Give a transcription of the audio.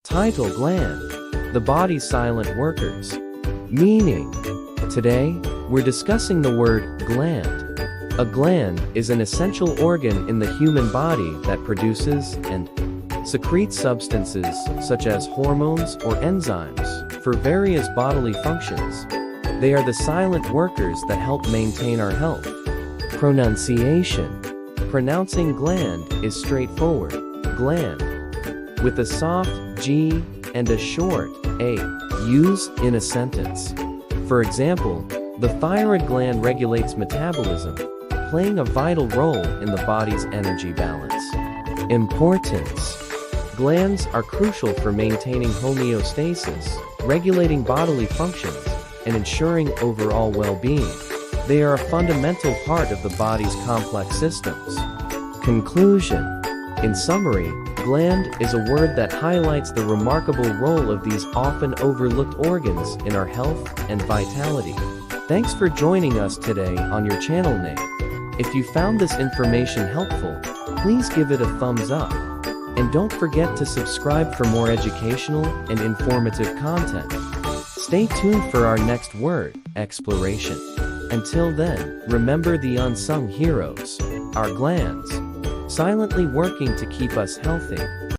Title: Gland, the body's silent workers. Meaning: today, we're discussing the word gland. A gland is an essential organ in the human body that produces and secretes substances such as hormones or enzymes for various bodily functions. They are the silent workers that help maintain our health. Pronunciation. Pronouncing gland is straightforward, gland, with a soft G and a short A. Use in a sentence. For example, the thyroid gland regulates metabolism, playing a vital role in the body's energy balance. Importance. Glands are crucial for maintaining homeostasis, regulating bodily functions, and ensuring overall well-being. They are a fundamental part of the body's complex systems. Conclusion. In summary, gland is a word that highlights the remarkable role of these often overlooked organs in our health and vitality. Thanks for joining us today on your channel name. If you found this information helpful, please give it a thumbs up. And don't forget to subscribe for more educational and informative content. Stay tuned for our next word exploration. Until then, remember the unsung heroes, our glands, silently working to keep us healthy.